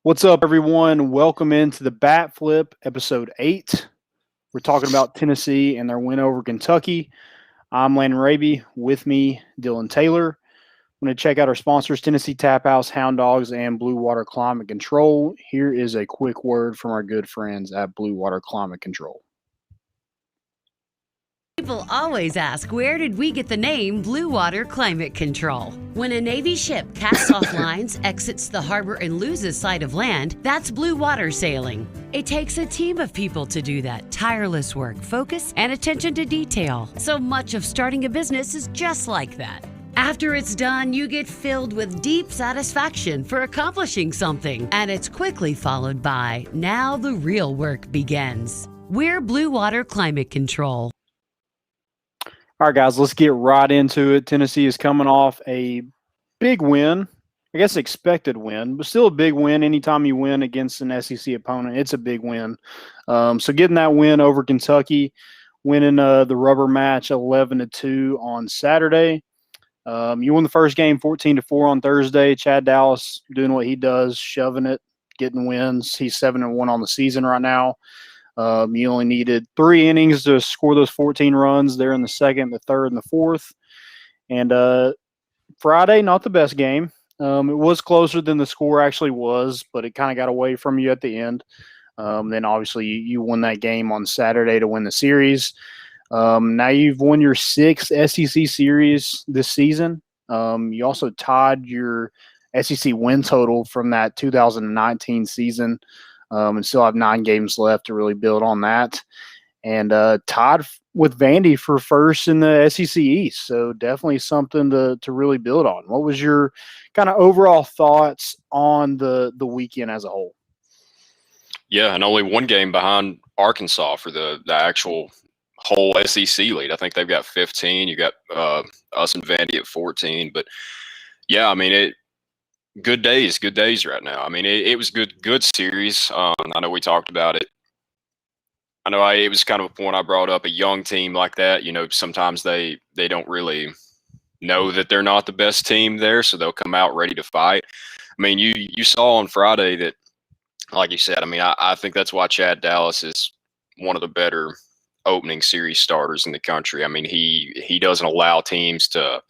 What's up, everyone? Welcome into the Bat Flip, episode 8. We're talking about Tennessee and their win over Kentucky. I'm Landon Raby. With me, Dylan Taylor. I'm going to check out our sponsors, Tennessee Tap House, Hound Dogs, and Blue Water Climate Control. Here is a quick word from our good friends at Blue Water Climate Control. People always ask, where did we get the name Blue Water Climate Control? When a Navy ship casts off lines, exits the harbor, and loses sight of land, that's blue water sailing. It takes a team of people to do that. Tireless work, focus, and attention to detail. So much of starting a business is just like that. After it's done, you get filled with deep satisfaction for accomplishing something. And it's quickly followed by, now the real work begins. We're Blue Water Climate Control. All right, guys, let's get right into it. Tennessee is coming off a big win, I guess expected win, but still a big win. Anytime you win against an SEC opponent, it's a big win. So getting that win over Kentucky, winning the rubber match 11-2 on Saturday. You won the first game 14-4 on Thursday. Chad Dallas doing what he does, shoving it, getting wins. He's 7-1 on the season right now. You only needed 3 innings to score those 14 runs there in the second, the third, and the fourth. And Friday, not the best game. It was closer than the score actually was, but it kind of got away from you at the end. Then obviously you won that game on Saturday to win the series. Now you've won your 6th SEC series this season. You also tied your SEC win total from that 2019 season. And still have 9 games left to really build on that. And tied with Vandy for first in the SEC East. So definitely something to really build on. What was your kind of overall thoughts on the weekend as a whole? Yeah, and only 1 game behind Arkansas for the actual whole SEC lead. I think they've got 15. You got us and Vandy at 14. But, yeah, I mean, good days right now. I mean, it was good series. I know we talked about it. I know it was kind of a point I brought up. A young team like that, sometimes they don't really know that they're not the best team there, so they'll come out ready to fight. I mean, you saw on Friday that, like you said, I mean, I think that's why Chad Dallas is one of the better opening series starters in the country. I mean, he doesn't allow teams to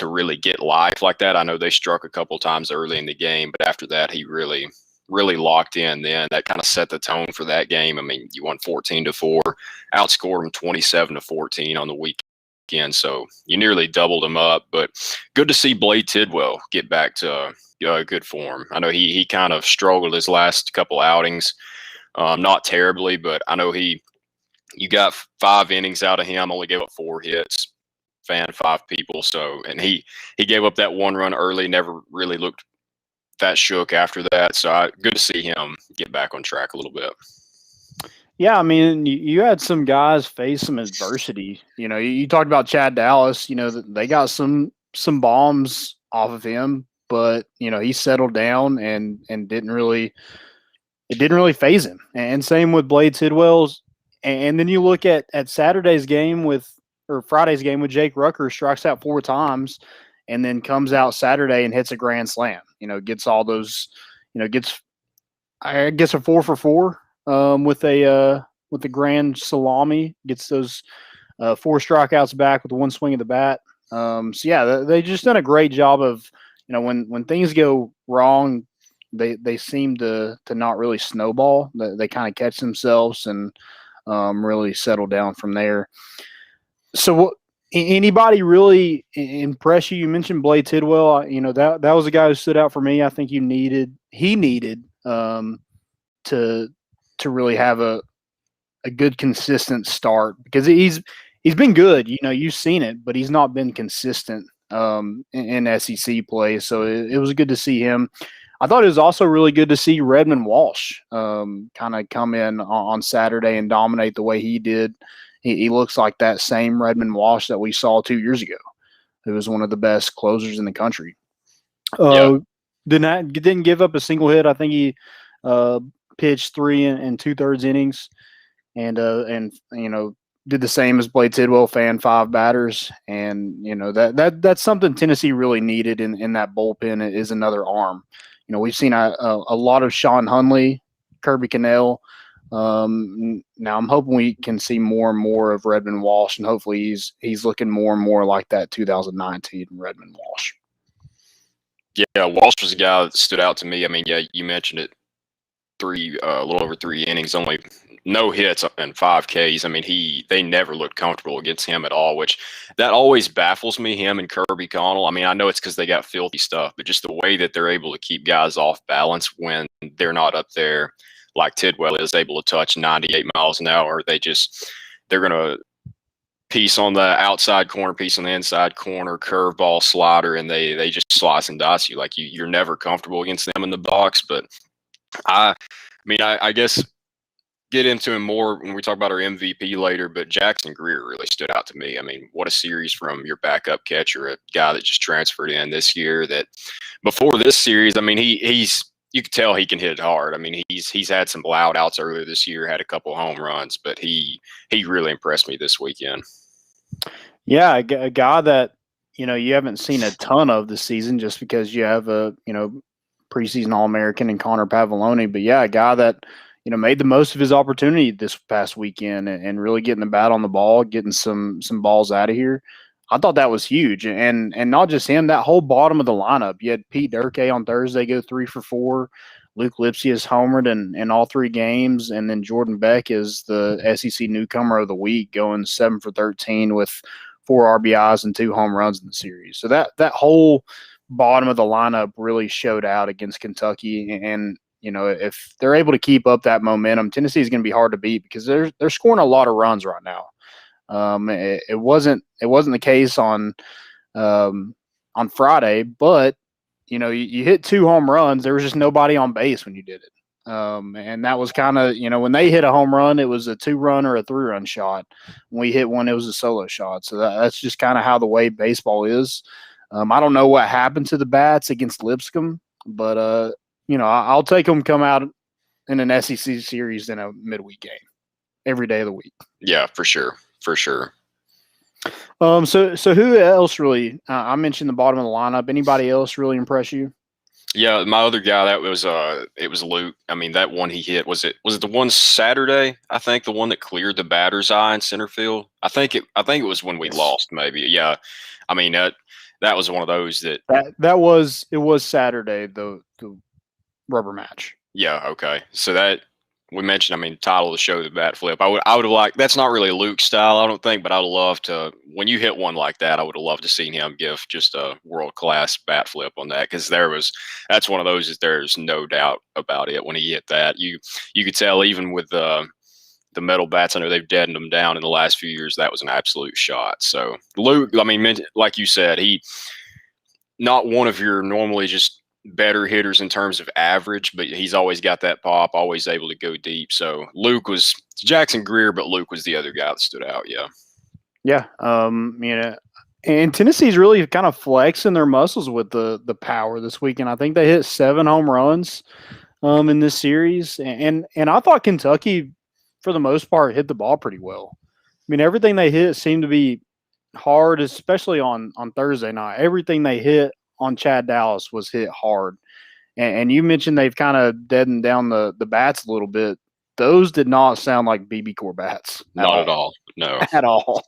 really get life like that. I know they struck a couple times early in the game, but after that, he really locked in then. That kind of set the tone for that game. I mean, you won 14-4, outscored them 27-14 on the weekend, so you nearly doubled them up. But good to see Blade Tidwell get back to good form. I know he kind of struggled his last couple outings, not terribly, but I know you got 5 innings out of him, only gave up 4 hits. Fan 5 people. So, and he gave up that 1 run early, never really looked that shook after that. So good to see him get back on track a little bit. Yeah, I mean, you had some guys face some adversity. You talked about Chad Dallas, they got some bombs off of him, but he settled down and it didn't really phase him. And same with Blade Tidwell's. And then you look at Saturday's game or Friday's game with Jake Rucker, strikes out 4 times and then comes out Saturday and hits a grand slam. Gets all those, gets, I guess, a 4 for 4 with the grand salami, gets those 4 strikeouts back with 1 swing of the bat. So yeah, they just done a great job of, when things go wrong, they seem to not really snowball. They kind of catch themselves and really settle down from there. So anybody really impress you? You mentioned Blade Tidwell. That was a guy who stood out for me. I think he needed to really have a good consistent start, because he's been good. You've seen it, but he's not been consistent in SEC play. So it was good to see him. I thought it was also really good to see Redmond Walsh kind of come in on Saturday and dominate the way he did. He looks like that same Redmond Walsh that we saw 2 years ago, who was one of the best closers in the country. Didn't give up a single hit. I think he pitched 3 and 2/3 innings, and did the same as Blade Tidwell, fan 5 batters. And that's something Tennessee really needed in that bullpen, is another arm. we've seen a lot of Sean Hunley, Kirby Cannell. Now I'm hoping we can see more and more of Redmond Walsh, and hopefully he's looking more and more like that 2019 Redmond Walsh. Yeah, Walsh was a guy that stood out to me. I mean, yeah, you mentioned it. A little over 3 innings, only no hits and 5 Ks. I mean, they never looked comfortable against him at all, which that always baffles me, him and Kirby Connell. I mean, I know it's because they got filthy stuff, but just the way that they're able to keep guys off balance when they're not up there like Tidwell is able to touch 98 miles an hour. They're going to piece on the outside corner, piece on the inside corner, curveball, slider, and they just slice and dice you. Like you're never comfortable against them in the box. But I guess get into him more when we talk about our MVP later, but Jackson Greer really stood out to me. I mean, what a series from your backup catcher, a guy that just transferred in this year. That before this series, I mean, you could tell he can hit it hard. I mean, he's had some loud outs earlier this year, had a couple home runs, but he really impressed me this weekend. Yeah, a guy that you haven't seen a ton of this season just because you have a preseason All-American and Connor Pavoloni, but yeah, a guy that made the most of his opportunity this past weekend and really getting the bat on the ball, getting some balls out of here. I thought that was huge, and not just him. That whole bottom of the lineup. You had Pete Durkee on Thursday go 3 for 4. Luke Lipsius homered in all 3 games, and then Jordan Beck is the SEC newcomer of the week, going 7 for 13 with 4 RBIs and 2 home runs in the series. So that whole bottom of the lineup really showed out against Kentucky, and if they're able to keep up that momentum, Tennessee is going to be hard to beat because they're scoring a lot of runs right now. It wasn't the case on Friday, but you hit 2 home runs. There was just nobody on base when you did it. And that was kind of, when they hit a home run, it was a 2-run or a 3-run shot. When we hit one, it was a solo shot. So that's just kind of how the way baseball is. I don't know what happened to the bats against Lipscomb, but I'll take them come out in an SEC series in a midweek game every day of the week. Yeah, for sure. So who else really? I mentioned the bottom of the lineup. Anybody else really impress you? Yeah, my other guy it was Luke. I mean, that one he hit was it the one Saturday? I think the one that cleared the batter's eye in center field. I think it was when we lost. Maybe. Yeah. I mean that was one of those that was Saturday the rubber match. Yeah. Okay. So that. We mentioned, I mean, title of the show, the bat flip. I would have liked. That's not really Luke style, I don't think, but I would love to. When you hit one like that, I would have loved to see him give just a world class bat flip on that because that's one of those that there's no doubt about it. When he hit that, you could tell even with the metal bats. I know they've deadened them down in the last few years. That was an absolute shot. So Luke, I mean, like you said, he not one of your normally just better hitters in terms of average, but he's always got that pop, always able to go deep. So Luke was Jackson Greer, but Luke was the other guy that stood out. Yeah. Yeah. And Tennessee's really kind of flexing their muscles with the power this weekend. I think they hit 7 home runs in this series. And I thought Kentucky, for the most part, hit the ball pretty well. I mean, everything they hit seemed to be hard, especially on Thursday night. Everything they hit on Chad Dallas was hit hard. And you mentioned they've kind of deadened down the bats a little bit. Those did not sound like BB Core bats. Not at all. No. At all.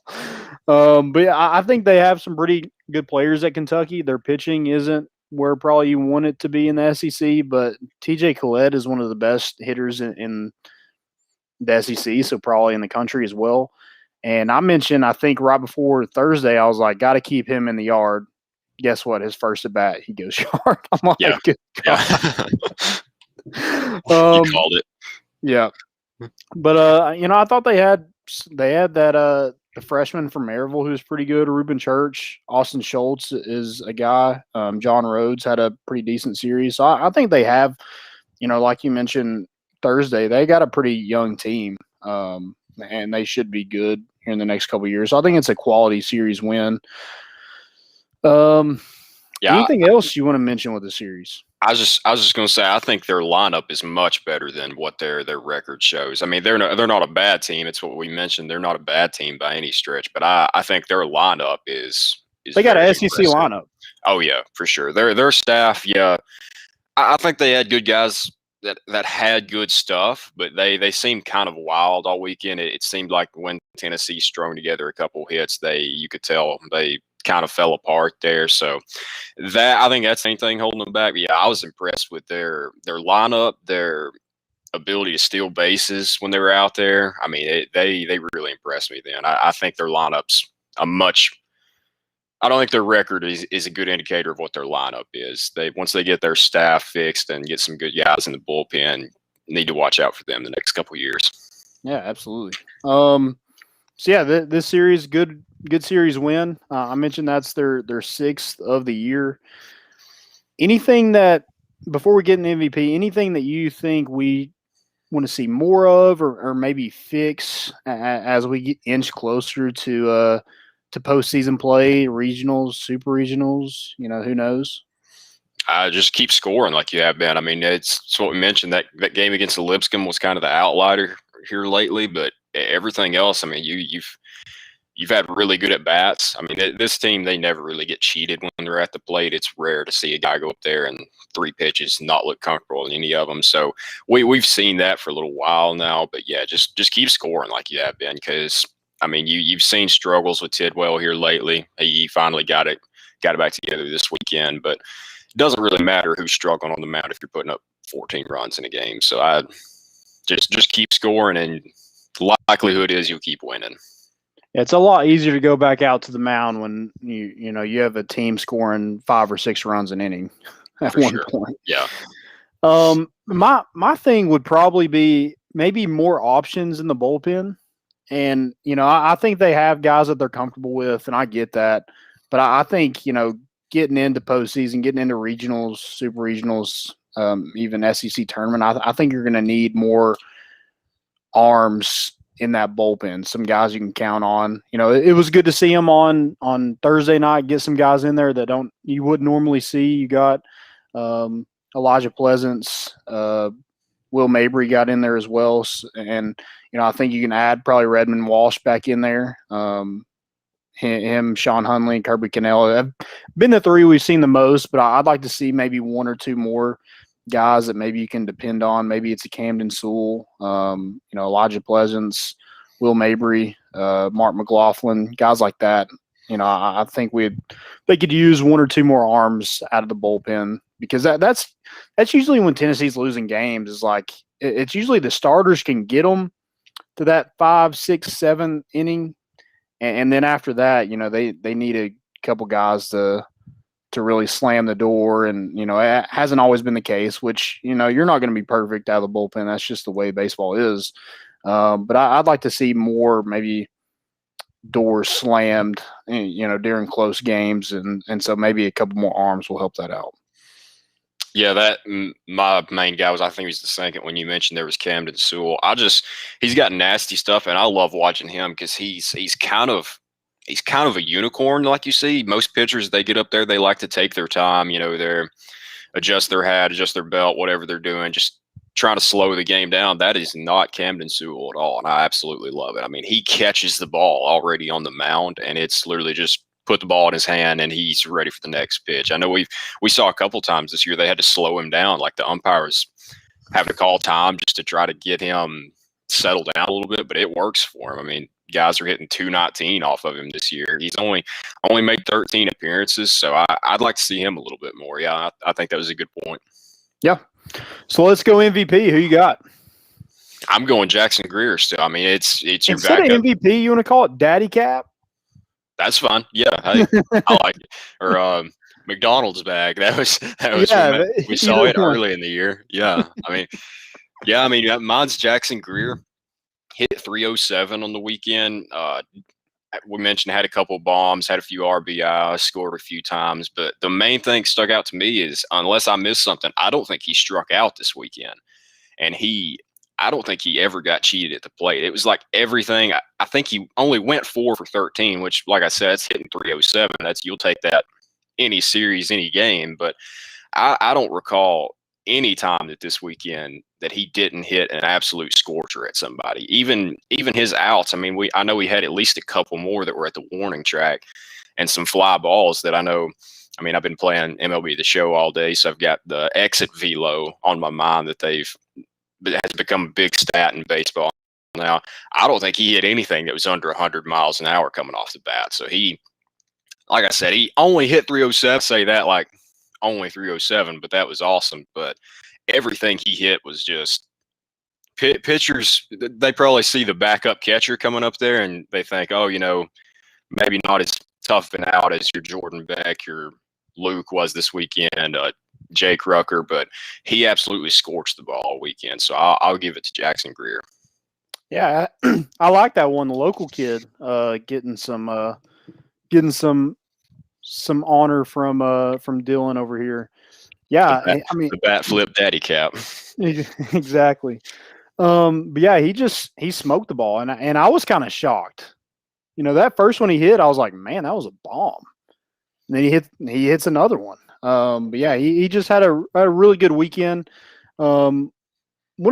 But yeah, I think they have some pretty good players at Kentucky. Their pitching isn't where probably you want it to be in the SEC, but TJ Collette is one of the best hitters in the SEC, so probably in the country as well. And I mentioned, I think right before Thursday, I was like, got to keep him in the yard. Guess what? His first at bat, he goes yard. I'm like, yeah. Good God. Yeah. You called it. Yeah. But I thought they had that the freshman from Maryville who's pretty good, Ruben Church. Austin Schultz is a guy. John Rhodes had a pretty decent series. So I think they have, like you mentioned Thursday, they got a pretty young team. And they should be good here in the next couple of years. So I think it's a quality series win. Anything else you want to mention with the series? I was just going to say, I think their lineup is much better than what their record shows. I mean, they're not a bad team. It's what we mentioned. They're not a bad team by any stretch, but I think their lineup is they got an SEC impressive lineup. Oh yeah, for sure. Their staff, yeah. I think they had good guys that had good stuff, but they seemed kind of wild all weekend. It seemed like when Tennessee strung together a couple hits, you could tell they kind of fell apart there. So I think that's the main thing holding them back. But yeah, I was impressed with their lineup, their ability to steal bases when they were out there. I mean, they really impressed me then. I think their lineups a much. I don't think their record is a good indicator of what their lineup is. Once they get their staff fixed and get some good guys in the bullpen, need to watch out for them the next couple of years. Yeah, absolutely. So yeah, this series, good series win. I mentioned that's their sixth of the year. Anything that before we get an MVP, anything that you think we want to see more of, or maybe fix as we inch closer to postseason play, regionals, super regionals? Who knows? Just keep scoring like you have been. I mean, it's what we mentioned. That game against the Lipscomb was kind of the outlier here lately, but everything else, I mean, you've had really good at bats. I mean, this team, they never really get cheated when they're at the plate. It's rare to see a guy go up there and 3 pitches not look comfortable in any of them. So we've seen that for a little while now. But yeah, just keep scoring like you have been, because I mean, you've seen struggles with Tidwell here lately. He finally got it back together this weekend, but it doesn't really matter who's struggling on the mound if you're putting up 14 runs in a game. So I just keep scoring, and the likelihood is you'll keep winning. It's a lot easier to go back out to the mound when you have a team scoring 5 or 6 runs an inning at For one sure. point. Yeah. My thing would probably be maybe more options in the bullpen. And, I think they have guys that they're comfortable with, and I get that. But I think, getting into postseason, getting into regionals, super regionals, even SEC tournament, I think you're going to need more arms in that bullpen, some guys you can count on. It was good to see them on Thursday night, get some guys in there that you wouldn't normally see. You got Elijah Pleasance, Will Mabry got in there as well. And, I think you can add probably Redmond Walsh back in there. Him, Sean Hunley, and Kirby Cannell have been the 3 we've seen the most, but I'd like to see maybe 1 or 2 more guys that maybe you can depend on. Maybe it's a Camden Sewell, Elijah Pleasance, Will Mabry, Mark McLaughlin, guys like that. I think they could use 1 or 2 more arms out of the bullpen, because that's usually when Tennessee's losing games. Is like it's usually the starters can get them to that 5, 6, 7 inning, and then after that, they need a couple guys to really slam the door. And it hasn't always been the case, which you're not going to be perfect out of the bullpen. That's just the way baseball is. But I'd like to see more maybe doors slammed, during close games, and so maybe a couple more arms will help that out. Yeah, my main guy I think he was the second when you mentioned there was Camden Sewell. He's got nasty stuff, and I love watching him because he's kind of a unicorn, like you see. Most pitchers, they get up there, they like to take their time. They adjust their hat, adjust their belt, whatever they're doing, just trying to slow the game down. That is not Camden Sewell at all, and I absolutely love it. I mean, he catches the ball already on the mound, and it's literally just put the ball in his hand and he's ready for the next pitch. I know we saw a couple times this year they had to slow him down, like the umpires having to call time just to try to get him settled down a little bit, but it works for him. I mean, guys are hitting 219 off of him this year. He's only made 13 appearances, so I'd like to see him a little bit more. Yeah, I think that was a good point. Yeah. So let's go MVP. Who you got? I'm going Jackson Greer still. I mean, it's your Instead backup. of MVP, you want to call it Daddy Cap? That's fine. Yeah, I like it. Or McDonald's bag. That was we saw it early in the year. Yeah, I mean, mine's Jackson Greer. Hit 307 on the weekend. We mentioned had a couple bombs, had a few RBIs, scored a few times. But the main thing stuck out to me is, unless I missed something, I don't think he struck out this weekend. And I don't think he ever got cheated at the plate. It was like everything. I think he only went 4 for 13, which, like I said, it's hitting 307. You'll take that any series, any game. But I don't recall any time that this weekend that he didn't hit an absolute scorcher at somebody. Even his outs. I mean, I know we had at least a couple more that were at the warning track, and some fly balls that I know I mean, I've been playing MLB The Show all day, so I've got the exit velo on my mind that has become a big stat in baseball now. I don't think he hit anything that was under 100 miles an hour coming off the bat. So like I said, he only hit 307. Say that like only 307, but that was awesome. But everything he hit was just pitchers. They probably see the backup catcher coming up there and they think, oh, maybe not as tough and out as your Jordan Beck, your Luke was this weekend, Jake Rucker, but he absolutely scorched the ball all weekend. So I'll give it to Jackson Greer. Yeah, I like that one. The local kid getting some honor from Dillon over here. Yeah, the bat flip daddy cap. Exactly. But yeah, he smoked the ball, and I was kind of shocked. That first one he hit, I was like, man, that was a bomb. And then he hits another one. But yeah, he just had a really good weekend. Want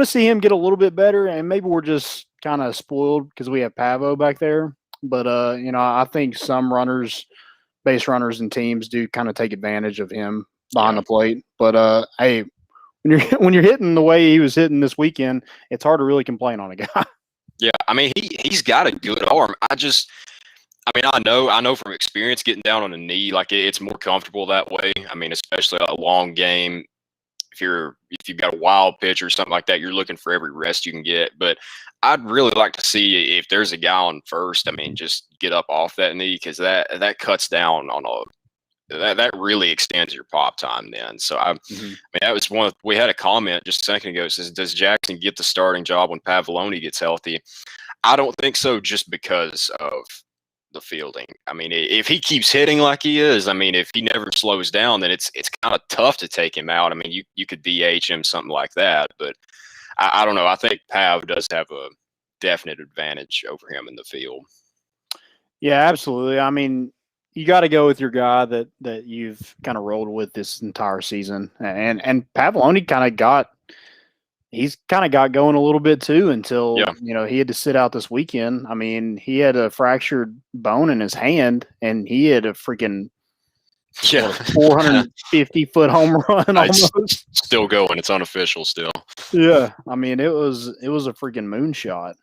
to see him get a little bit better, and maybe we're just kind of spoiled because we have Pavo back there. But I think some base runners and teams do kind of take advantage of him behind the plate. But hey, when you're hitting the way he was hitting this weekend, it's hard to really complain on a guy. Yeah, I mean he's got a good arm. I know from experience getting down on a knee, like it's more comfortable that way. I mean, especially a long game. If you've got a wild pitch or something like that, you're looking for every rest you can get. But I'd really like to see if there's a guy on first. I mean, just get up off that knee because that cuts down on that really extends your pop time then. So I mean, that was we had a comment just a second ago. It says, does Jackson get the starting job when Pavloni gets healthy? I don't think so, just because of the fielding. I mean, if he keeps hitting like he is, I mean, if he never slows down, then it's kind of tough to take him out. I mean, you could DH him, something like that, but I don't know. I think Pav does have a definite advantage over him in the field. Yeah, absolutely. I mean, you got to go with your guy that you've kind of rolled with this entire season, and Pavloni kind of got going a little bit too until he had to sit out this weekend. I mean, he had a fractured bone in his hand, and he had a freaking 450-foot home run almost. Still going. It's unofficial still. Yeah, I mean, it was a freaking moonshot.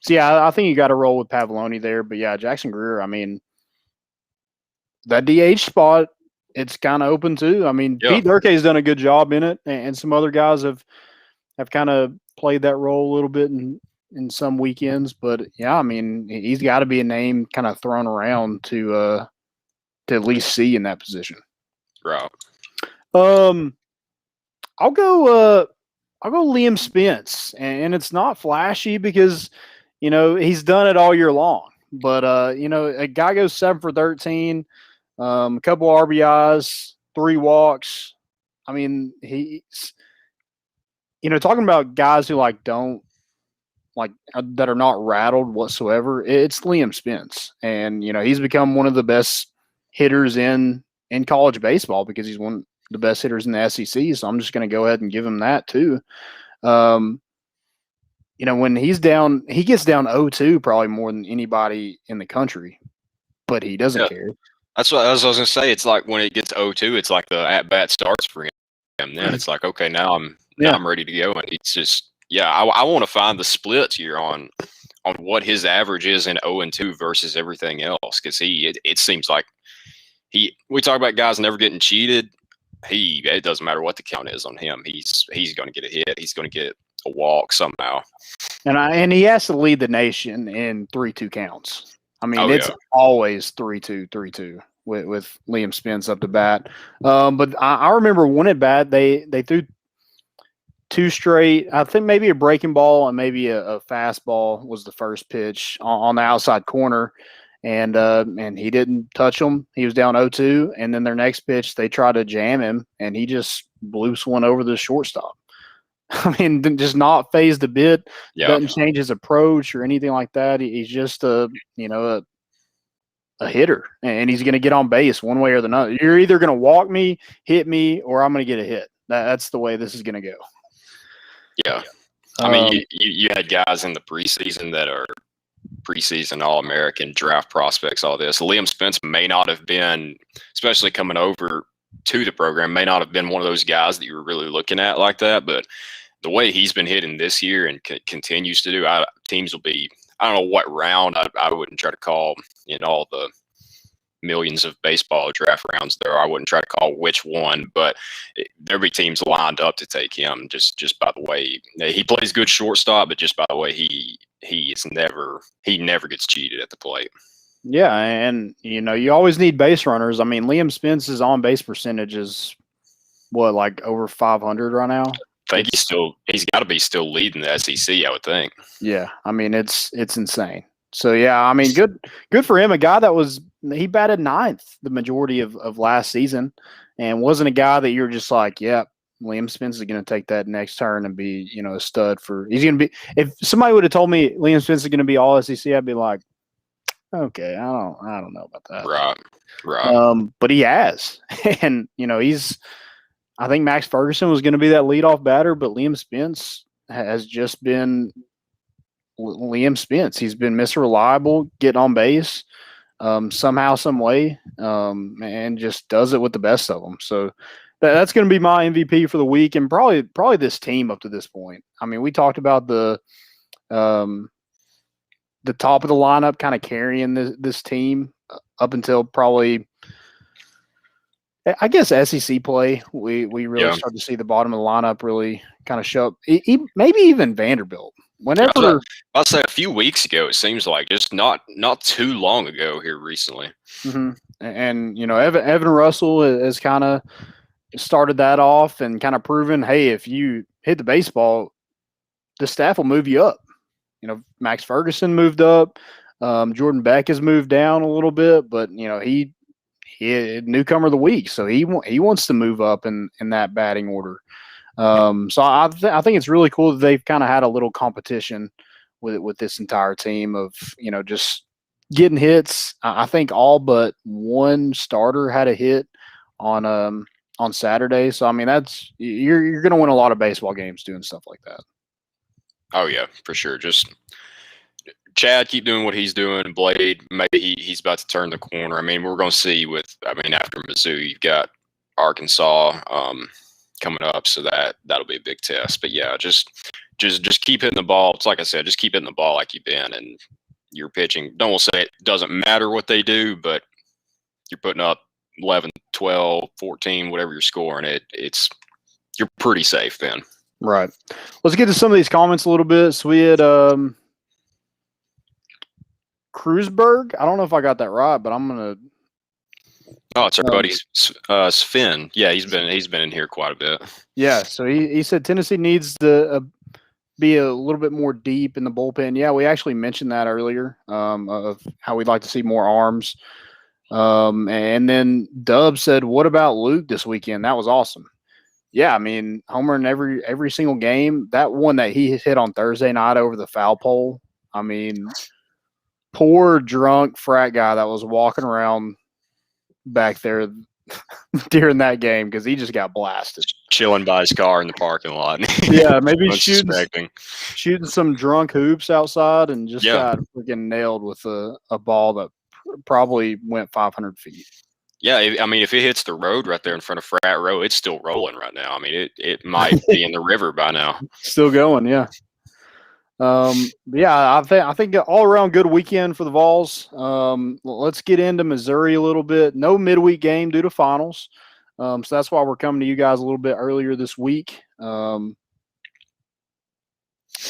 So yeah, I think you got to roll with Pavloni there. But yeah, Jackson Greer. I mean, that DH spot, it's kind of open too. I mean, Pete Durke's done a good job in it, and some other guys have kind of played that role a little bit in some weekends. But yeah, I mean, he's got to be a name kind of thrown around to at least see in that position. Right. I'll go Liam Spence, and it's not flashy because he's done it all year long. But a guy goes 7 for 13, a couple RBIs, 3 walks. I mean, he's talking about guys who that are not rattled whatsoever. It's Liam Spence, and he's become one of the best hitters in college baseball because he's one of the best hitters in the SEC. So I'm just going to go ahead and give him that too. When he gets down 0-2 probably more than anybody in the country, but he doesn't care. That's what I was going to say. It's like when it gets 0-2, it's like the at bat starts for him. Then it's like, okay, now I'm ready to go. And it's just, I want to find the splits here on what his average is in 0-2 versus everything else. Cause it seems like we talk about guys never getting cheated. It doesn't matter what the count is on him. He's going to get a hit. He's going to get a walk somehow. And he has to lead the nation in 3-2 counts. I mean, it's always 3-2, 3-2 with Liam Spence up to bat. But I remember one at bat, they threw 2 straight. I think maybe a breaking ball and maybe a fastball was the first pitch on the outside corner. And he didn't touch him. He was down 0-2. And then their next pitch, they tried to jam him, and he just blew one over the shortstop. I mean, just not phased a bit. Yeah. Doesn't change his approach or anything like that. He's just a hitter, and he's going to get on base one way or the other. You're either going to walk me, hit me, or I'm going to get a hit. That's the way this is going to go. Yeah. I mean, you had guys in the preseason that are preseason All-American, draft prospects, all this. Liam Spence may not have been, especially coming over to the program, may not have been one of those guys that you were really looking at like that. But the way he's been hitting this year and continues to do, teams will be, I don't know what round. I wouldn't try to call in all the millions of baseball draft rounds there are. I wouldn't try to call which one, but there'll be teams lined up to take him just by the way he plays good shortstop, but just by the way he never gets cheated at the plate. Yeah, and you always need base runners. I mean, Liam Spence's on base percentage is what, like over 500 right now? I think he's got to be still leading the SEC, I would think. Yeah, I mean it's insane. So yeah, I mean good for him. A guy that he batted ninth the majority of last season, and wasn't a guy that you're just like, yeah, Liam Spence is going to take that next turn and be a stud he's going to be. If somebody would have told me Liam Spence is going to be all SEC, I'd be like, okay, I don't know about that. Right. But he has, and I think Max Ferguson was going to be that leadoff batter, but Liam Spence has just been Liam Spence. He's been Mr. Reliable, getting on base somehow, some way, and just does it with the best of them. So that's going to be my MVP for the week, and probably this team up to this point. I mean, we talked about the top of the lineup kind of carrying this team up until probably, I guess, SEC play. We really start to see the bottom of the lineup really kind of show up. Maybe even Vanderbilt. Whenever I'll say a few weeks ago, it seems like just not too long ago here recently. Mm-hmm. And Evan Russell has kind of started that off and kind of proven, hey, if you hit the baseball, the staff will move you up. Max Ferguson moved up. Jordan Beck has moved down a little bit, but he newcomer of the week, so he wants to move up in that batting order. So I think it's really cool that they've kind of had a little competition with this entire team of just getting hits. I think all but one starter had a hit on Saturday. So I mean, that's you're going to win a lot of baseball games doing stuff like that. Oh yeah, for sure. Just Chad, keep doing what he's doing. Blade, maybe he's about to turn the corner. I mean, we're going to see after Mizzou, you've got Arkansas coming up, so that'll be a big test. But yeah, just keep hitting the ball. It's like I said, just keep hitting the ball like you've been, and you're pitching. Don't say it doesn't matter what they do, but you're putting up 11, 12, 14, whatever you're scoring. You're pretty safe then. Right. Let's get to some of these comments a little bit. So we had Kreuzberg. I don't know if I got that right, but I'm gonna. Oh, it's our buddy Sven. Yeah, he's been in here quite a bit. Yeah, so he said Tennessee needs to be a little bit more deep in the bullpen. Yeah, we actually mentioned that earlier of how we'd like to see more arms. And then Dub said, "What about Luke this weekend? That was awesome." Yeah, I mean, homer in every single game. That one that he hit on Thursday night over the foul pole. I mean, poor drunk frat guy that was walking around back there during that game because he just got blasted. Chilling by his car in the parking lot. Yeah, maybe shooting some drunk hoops outside and just got freaking nailed with a ball that probably went 500 feet. Yeah, I mean, if it hits the road right there in front of Frat Row, it's still rolling right now. I mean, it might be in the river by now. Still going, yeah. Yeah, I think all around good weekend for the Vols. Let's get into Missouri a little bit. No midweek game due to finals, so that's why we're coming to you guys a little bit earlier this week.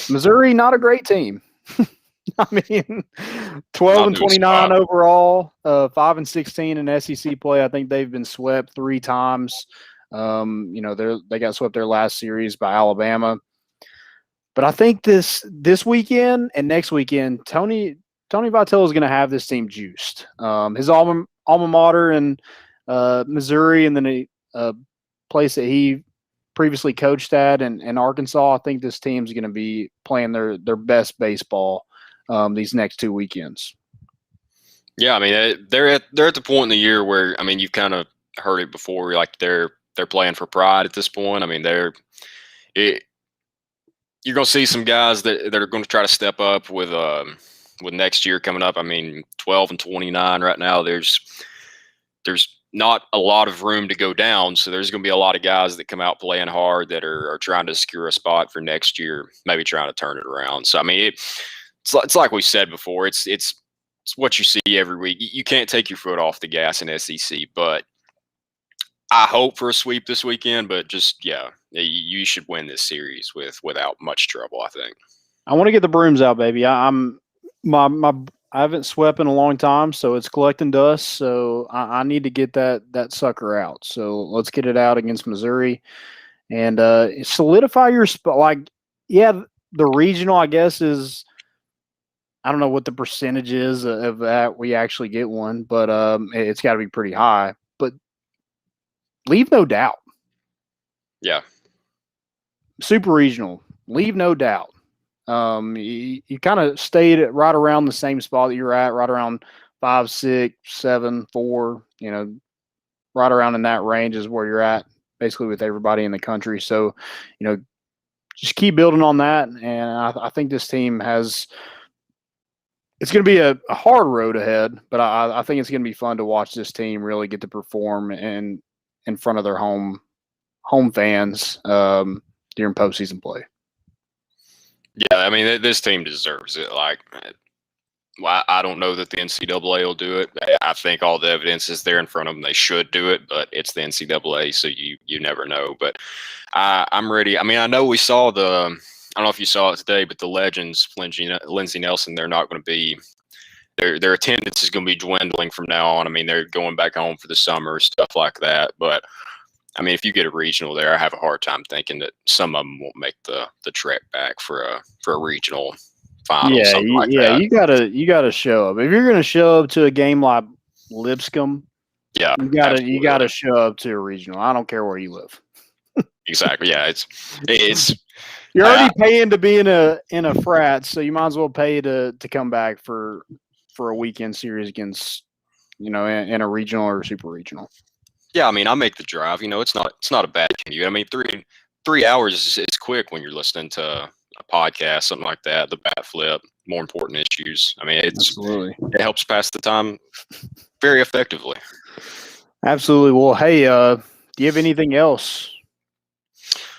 Missouri, not a great team. I mean, 12-29 overall, 5-16 in SEC play. I think they've been swept 3 times. They got swept their last series by Alabama. But I think this weekend and next weekend, Tony Vitello is going to have this team juiced. His alma mater in Missouri, and then a place that he previously coached at in Arkansas. I think this team's going to be playing their best baseball these next 2 weekends. Yeah, I mean they're at the point in the year where, I mean, you've kind of heard it before. Like they're playing for pride at this point. I mean you're going to see some guys that are going to try to step up with with next year coming up, I mean, 12-29 right now. There's not a lot of room to go down, so there's going to be a lot of guys that come out playing hard that are trying to secure a spot for next year, maybe trying to turn it around. So I mean, it's like we said before. It's what you see every week. You can't take your foot off the gas in SEC, but I hope for a sweep this weekend. But just you should win this series without much trouble, I think. I want to get the brooms out, baby. I haven't swept in a long time, so it's collecting dust. So I need to get that sucker out. So let's get it out against Missouri and solidify your spot. Like, yeah, the regional, I guess, is, I don't know what the percentage is of that we actually get one, but it's got to be pretty high. But leave no doubt. Yeah. Super regional, leave no doubt. You kind of stayed right around the same spot that you're at, right around 5, 6, 7, 4, right around in that range is where you're at, basically with everybody in the country. So, just keep building on that. And I think this team it's going to be a hard road ahead, but I think it's going to be fun to watch this team really get to perform in front of their home fans during postseason play. Yeah, I mean, this team deserves it. Like, I don't know that the NCAA will do it. I think all the evidence is there in front of them. They should do it, but it's the NCAA, so you never know. But I'm ready. I mean, I know we saw I don't know if you saw it today, but the Legends, Lindsey Nelson, they're not going to be their attendance is going to be dwindling from now on. I mean, they're going back home for the summer, stuff like that. But I mean, if you get a regional there, I have a hard time thinking that some of them won't make the trek back for a regional final. Yeah, that. you gotta show up. If you're gonna show up to a game like Lipscomb, yeah, you gotta show up to a regional. I don't care where you live. Exactly. Yeah, it's you're already paying to be in a frat, so you might as well pay to come back for a weekend series against in a regional or super regional. Yeah, I mean, I make the drive. It's not a bad commute. I mean, 3 hours is quick when you're listening to a podcast, something like that. The bat flip, more important issues. I mean, absolutely, it helps pass the time very effectively. Absolutely. Well, hey, do you have anything else?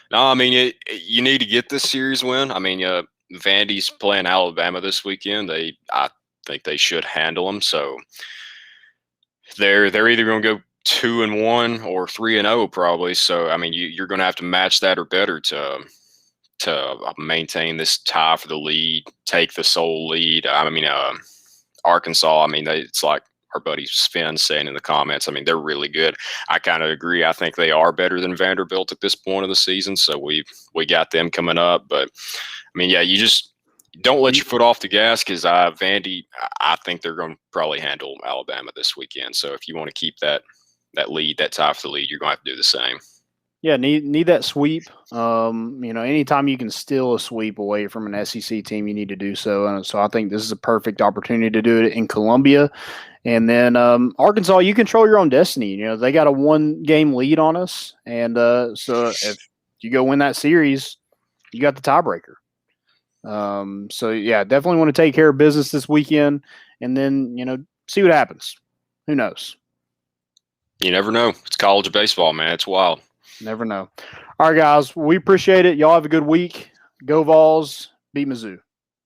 No, I mean, you need to get this series win. I mean, Vandy's playing Alabama this weekend. I think they should handle them. So they're either going to go 2-1 or 3-0 probably. So I mean, you're going to have to match that or better to maintain this tie for the lead, take the sole lead. I mean, Arkansas. I mean, it's like our buddy Sven saying in the comments. I mean, they're really good. I kind of agree. I think they are better than Vanderbilt at this point of the season. So we got them coming up. But I mean, yeah, you just don't let your foot off the gas because Vandy. I think they're going to probably handle Alabama this weekend. So if you want to keep that lead, that tie for the lead, you're going to have to do the same. Yeah, need that sweep. Anytime you can steal a sweep away from an SEC team, you need to do so. And so I think this is a perfect opportunity to do it in Columbia. And then Arkansas, you control your own destiny. They got a 1-game lead on us. And so if you go win that series, you got the tiebreaker. So, yeah, definitely want to take care of business this weekend and then, see what happens. Who knows? You never know. It's college baseball, man. It's wild. Never know. All right, guys. We appreciate it. Y'all have a good week. Go Vols. Beat Mizzou.